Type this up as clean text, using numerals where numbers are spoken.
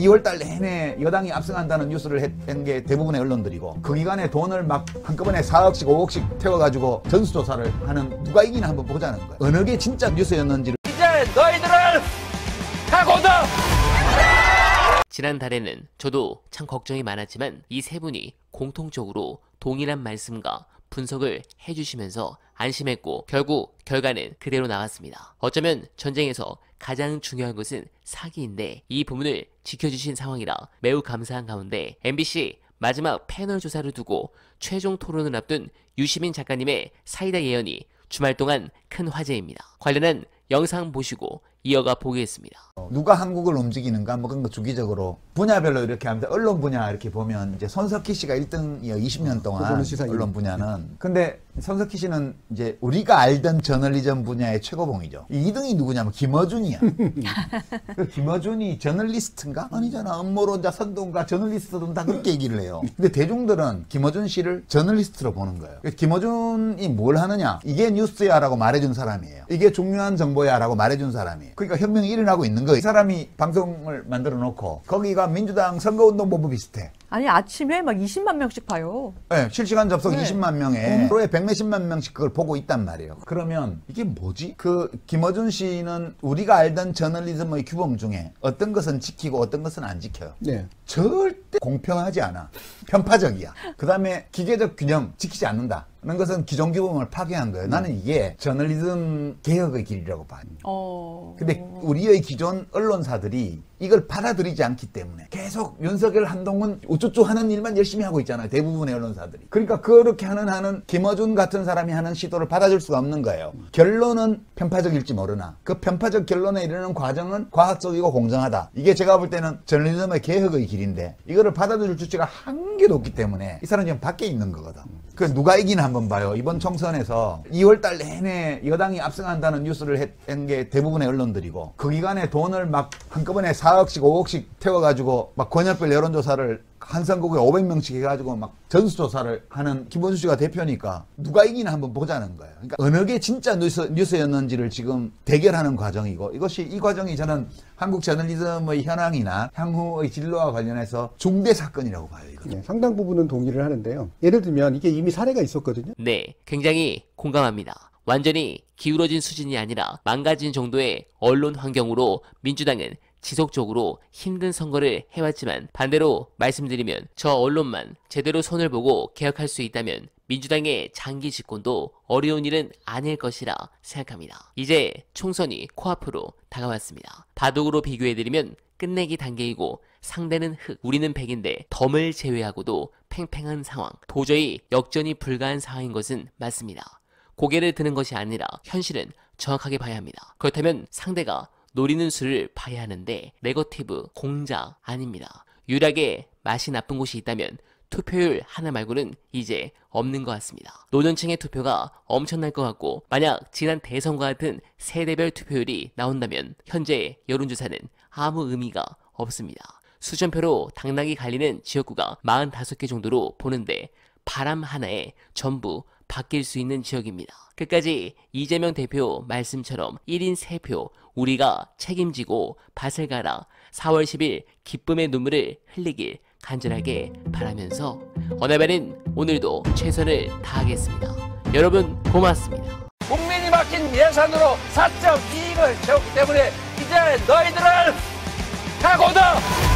2월달 내내 여당이 압승한다는 뉴스를 했던 게 대부분의 언론들이고 그 기간에 돈을 막 한꺼번에 4억씩 5억씩 태워가지고 전수조사를 하는 누가 이기나 한번 보자는 거예요. 어느 게 진짜 뉴스였는지를 이제 너희들을 하고다. 지난달에는 저도 참 걱정이 많았지만 이 세 분이 공통적으로 동일한 말씀과 분석을 해주시면서 안심했고 결국 결과는 그대로 나왔습니다. 어쩌면 전쟁에서 가장 중요한 것은 사기인데 이 부분을 지켜주신 상황이라 매우 감사한 가운데 MBC 마지막 패널 조사를 두고 최종 토론을 앞둔 유시민 작가님의 사이다 예언이 주말 동안 큰 화제입니다. 관련한 영상 보시고 이어가 보겠습니다. 누가 한국을 움직이는가 뭐 그런 거 주기적으로 분야별로 이렇게 하면서 언론 분야 이렇게 보면 이제 손석희 씨가 1등이요 20년 동안 언론 분야는. 근데 손석희 씨는 이제 우리가 알던 저널리즘 분야의 최고봉이죠. 2등이 누구냐면 김어준이야. 김어준이 저널리스트인가? 아니잖아. 음모론자, 선동가, 저널리스트든 다 그렇게 얘기를 해요. 근데 대중들은 김어준 씨를 저널리스트로 보는 거예요. 김어준이 뭘 하느냐? 이게 뉴스야 라고 말해준 사람이에요. 이게 중요한 정보야 라고 말해준 사람이에요. 그러니까 혁명이 일어나고 있는 거예요. 이 사람이 방송을 만들어 놓고 거기가 민주당 선거운동본부 비슷해. 아니 아침에 막 20만 명씩 봐요. 네, 실시간 접속 네. 20만 명에 하루에 100몇십만 명씩 그걸 보고 있단 말이에요. 그러면 이게 뭐지? 그 김어준 씨는 우리가 알던 저널리즘의 규범 중에 어떤 것은 지키고 어떤 것은 안 지켜요. 네. 절대 공평하지 않아. 편파적이야. 그 다음에 기계적 균형 지키지 않는다. 는 것은 기존 규범을 파괴한 거예요. 나는 이게 저널리즘 개혁의 길이라고 봐요. 근데 우리의 기존 언론사들이 이걸 받아들이지 않기 때문에 계속 윤석열, 한동훈 우쭈쭈 하는 일만 열심히 하고 있잖아요. 대부분의 언론사들이. 그러니까 그렇게 하는 김어준 같은 사람이 하는 시도를 받아줄 수가 없는 거예요. 결론은 편파적일지 모르나 그 편파적 결론에 이르는 과정은 과학적이고 공정하다. 이게 제가 볼 때는 저널리즘의 개혁의 길인데 이거를 받아줄 주체가 한 개도 없기 때문에 이 사람은 지금 밖에 있는 거거든. 그 누가 이기나 한번 봐요. 이번 총선에서 2월달 내내 여당이 압승한다는 뉴스를 했던 게 대부분의 언론들이고 그 기간에 돈을 막 한꺼번에 4억씩 5억씩 태워가지고 막 권역별 여론조사를 한 선거구에 500명씩 해가지고 막 전수조사를 하는 김원수 씨가 대표니까 누가 이기나 한번 보자는 거예요. 그러니까 어느 게 진짜 뉴스였는지를 지금 대결하는 과정이고 이 과정이 저는 한국 저널리즘의 현황이나 향후의 진로와 관련해서 중대 사건이라고 봐요. 이거. 네, 상당 부분은 동의를 하는데요. 예를 들면 이게 이미 사례가 있었거든요. 네, 굉장히 공감합니다. 완전히 기울어진 수준이 아니라 망가진 정도의 언론 환경으로 민주당은 지속적으로 힘든 선거를 해왔지만 반대로 말씀드리면 저 언론만 제대로 손을 보고 개혁할 수 있다면 민주당의 장기 집권도 어려운 일은 아닐 것이라 생각합니다. 이제 총선이 코앞으로 다가왔습니다. 바둑으로 비교해드리면 끝내기 단계이고 상대는 흑, 우리는 백인데 덤을 제외하고도 팽팽한 상황, 도저히 역전이 불가한 상황인 것은 맞습니다. 고개를 드는 것이 아니라 현실은 정확하게 봐야 합니다. 그렇다면 상대가 노리는 수를 봐야 하는데 네거티브, 공자 아닙니다. 유일하게 맛이 나쁜 곳이 있다면 투표율 하나 말고는 이제 없는 것 같습니다. 노년층의 투표가 엄청날 것 같고 만약 지난 대선과 같은 세대별 투표율이 나온다면 현재 여론조사는 아무 의미가 없습니다. 수천표로 당락이 갈리는 지역구가 45개 정도로 보는데 바람 하나에 전부 바뀔 수 있는 지역입니다. 끝까지 이재명 대표 말씀처럼 1인 3표 우리가 책임지고 밭을 갈아 4월 10일 기쁨의 눈물을 흘리길 간절하게 바라면서 어나벨은 오늘도 최선을 다하겠습니다. 여러분 고맙습니다. 국민이 맡긴 예산으로 사적 이익을 채웠기 때문에 이제 너희들을 하고다.